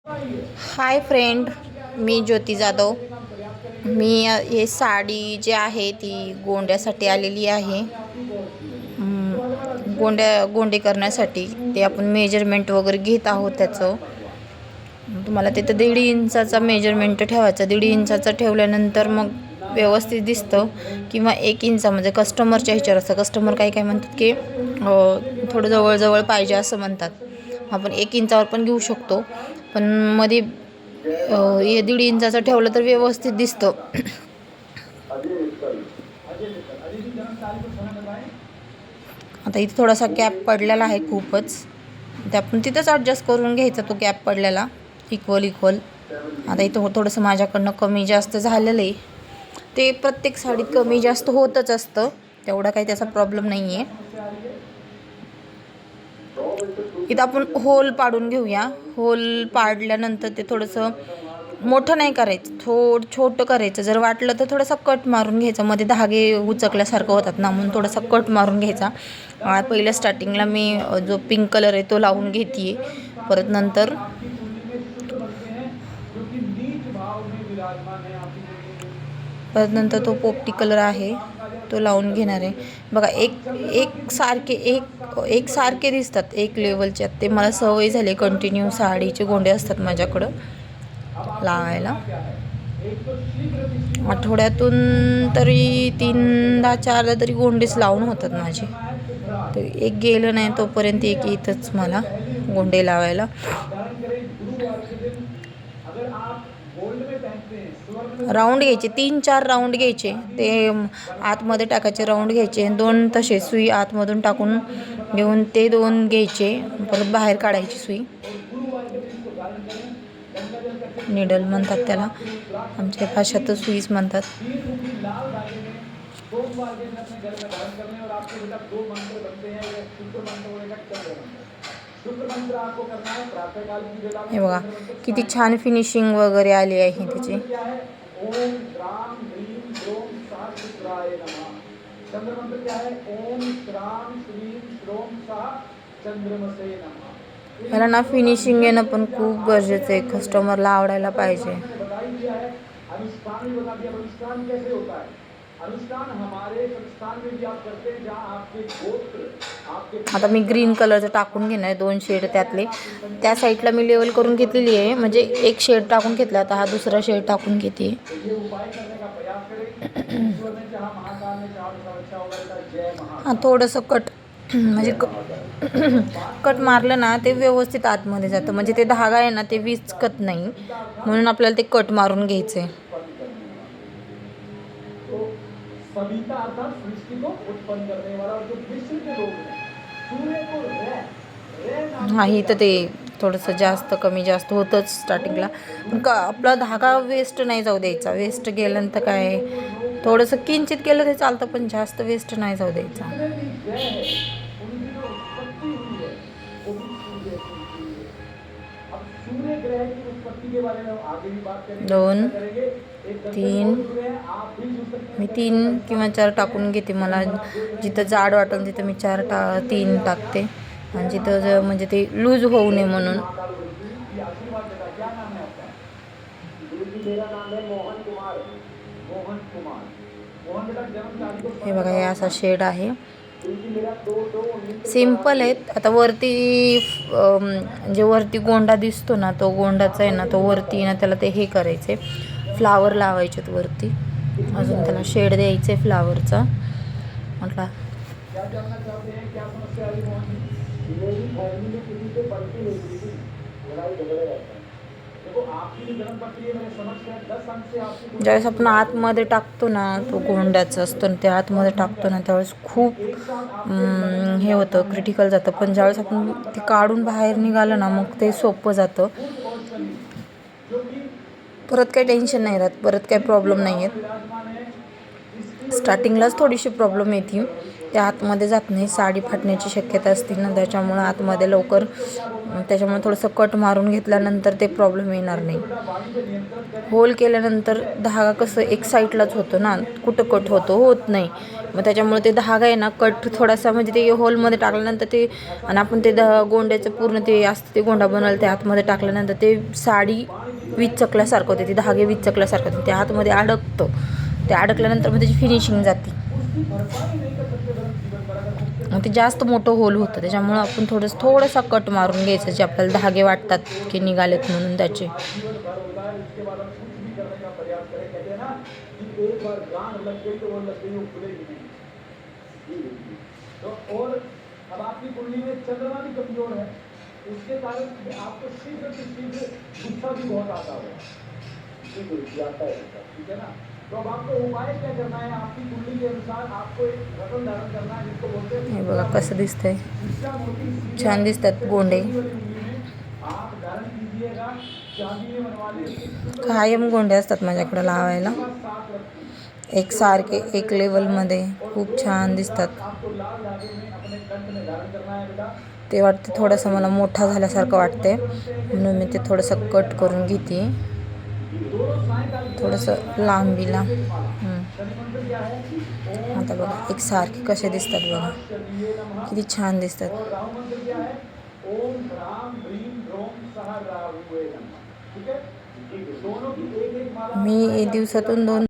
Hi friend, मी ज्योती जाधव. मी हे साडी जी आहे ती गोंड्यासाठी आलेली आहे. गोंडे करण्यासाठी ते आपण मेजरमेंट वगैरे घेत आहोत. त्याचं तुम्हाला तिथं 1.5 इंचाचा मेजरमेंट ठेवायचा. 1.5 इंचाचा ठेवल्यानंतर मग व्यवस्थित दिसतं. किंवा 1 इंचा म्हणजे कस्टमरच्या ह्याच्यावर असतं. कस्टमर काय म्हणतात की थोडं जवळ पाहिजे असं म्हणतात. आपण 1 इंचावर पण घेऊ शकतो, पण मध्ये 1.5 इंचाचं ठेवलं तर व्यवस्थित दिसतं. आता इथे थोडासा गॅप पडलेला आहे खूपच. ते आपण तिथंच ॲडजस्ट करून घ्यायचा तो गॅप पडलेला इक्वल. आता इथं थोडंसं माझ्याकडनं कमी जास्त झालेलं आहे. ते प्रत्येक साडीत कमी जास्त होतच असतं, तेवढा काही त्याचा प्रॉब्लेम नाही आहे. इथं आपण होल पाडून घेऊया. होल पाडल्यानंतर ते थोडंसं मोठं नाही करायचं, छोटं करायचं. जर वाटलं तर थोडासा कट मारून घ्यायचा. मध्ये धागे उचकल्यासारखं होतात ना, म्हणून थोडासा कट मारून घ्यायचा. पहिल्या स्टार्टिंगला मी जो पिंक कलर आहे तो लावून घेते. परत नंतर तो पोपटी कलर आहे तो लावून घेणार आहे. बघा, एक सारखे दिसतात, एक लेवलचे. ते मला सवय झाली, कंटिन्यू साडीचे गोंडे असतात माझ्याकडं लावायला. आठवड्यातून तरी 3दा 4दा तरी गोंडेच लावून होतात माझे. तर एक गेलं नाही तोपर्यंत एक येतच मला गोंडे लावायला. राऊंड घ्यायचे, 3-4 राऊंड घ्यायचे. ते आतमध्ये टाकायचे राऊंड घ्यायचे. 2 तसे सुई आतमधून टाकून घेऊन ते 2 घ्यायचे. परत बाहेर काढायची सुई. निडल म्हणतात त्याला, आमच्या भाषेत सुईच म्हणतात. हे बघा किती छान फिनिशिंग वगैरे आली आहे त्याची. मला ना फिनिशिंग येणं पण खूप गरजेचं आहे. कस्टमरला आवडायला पाहिजे. आता मी ग्रीन कलरचं टाकून घेणार आहे 2 शेड त्यातले. त्या साईडला मी लेवल करून घेतलेली आहे, म्हणजे एक शेड टाकून घेतला. आता हा दुसरा शेड टाकून घेते. हां, थोडंसं कट म्हणजे कट मारलं ना ते व्यवस्थित आतमध्ये जातं. म्हणजे ते धागा आहे ना ते विचकत नाही, म्हणून आपल्याला ते कट मारून घ्यायचं आहे. हां, इथं ते थोडंसं जास्त कमी जास्त होतंच स्टार्टिंगला. पण आपला धागा वेस्ट नाही जाऊ द्यायचा. वेस्ट गेल्यानंतर काय, थोडंसं किंचित केलं ते चालतं, पण जास्त वेस्ट नाही जाऊ द्यायचा. 2 3 मी 3 किंवा 4 टाकून घेते. मला जिथं जाड वाटेल तिथं मी 3 टाकते, आणि जिथं म्हणजे ते लूज होऊ नये म्हणून. हे बघा, हे असा शेड आहे. सिंपल आहेत. आता वरती जे वरती गोंडा दिसतो ना, तो गोंडाचा आहे ना, तो वरती ना त्याला ते हे करायचे, फ्लावर लावायचे वरती. अजून त्याला शेड द्यायचे फ्लावरचा. म्हटलं ज्यावेळेस आपण आतमध्ये टाकतो ना, तो गोंड्याचा असतो ना, ते आतमध्ये टाकतो ना, त्यावेळेस खूप हे होतं, क्रिटिकल जातं. पण ज्यावेळेस आपण ते काढून बाहेर निघालं ना, मग ते सोपं जातं. परत काही टेन्शन नाही राहत, परत काही प्रॉब्लेम नाही आहेत. स्टार्टिंगलाच थोडीशी प्रॉब्लेम येते, त्या आतमध्ये जात नाही, साडी फाटण्याची शक्यता असते ना, त्याच्यामुळं आतमध्ये लवकर, त्याच्यामुळे थोडंसं कट मारून घेतल्यानंतर ते प्रॉब्लेम येणार नाही. होल केल्यानंतर धागा कसं एक साईडलाच होतो ना, कुठं कट होत नाही. मग त्याच्यामुळे ते धागा आहे ना, कट थोडासा म्हणजे ते होलमध्ये टाकल्यानंतर ते, आणि आपण ते गोंड्याचं पूर्ण ते असतं ते गोंडा बनवायला ते आतमध्ये टाकल्यानंतर ते साडी विचकल्यासारखं होते, ते धागे विचकल्यासारखं होते, ते आतमध्ये अडकतं. ते अडकल्यानंतर मग त्याची फिनिशिंग जाते. मग ते जास्त मोठं होल होतं, त्याच्यामुळं आपण थोडासा कट मारून घ्यायचं, जे आपल्याला धागे वाटतात की निघालेत म्हणून त्याचे. अब आपकी कुंडली में चंद्रमा भी कमजोर है, उसके कारण आपको शीघ्र से शीघ्र गुस्सा भी बहुत आता होगा, आता है, ठीक है ना. तो अब आपको उपाय क्या करना है, आपकी कुंडली के अनुसार आपको एक रत्न धारण करना है, जिसको बोलते हैं. हे बघा कसं दिसतंय, छान दिसतात गोंडे. आप धारण कीजिएगा, चांदी में बनवाले कायम गोंडे असतात माझ्याकडे लावायला, एकसारखे एक लेवलमध्ये खूप छान दिसतात. ते वाटते थोडंसं मला मोठा झाल्यासारखं वाटते, म्हणून मी ते थोडंसं कट करून घेते, थोडंसं लांबीला. आता बघा एकसारखे कसे दिसतात बघा, किती छान दिसतात. मी दिवसातून 2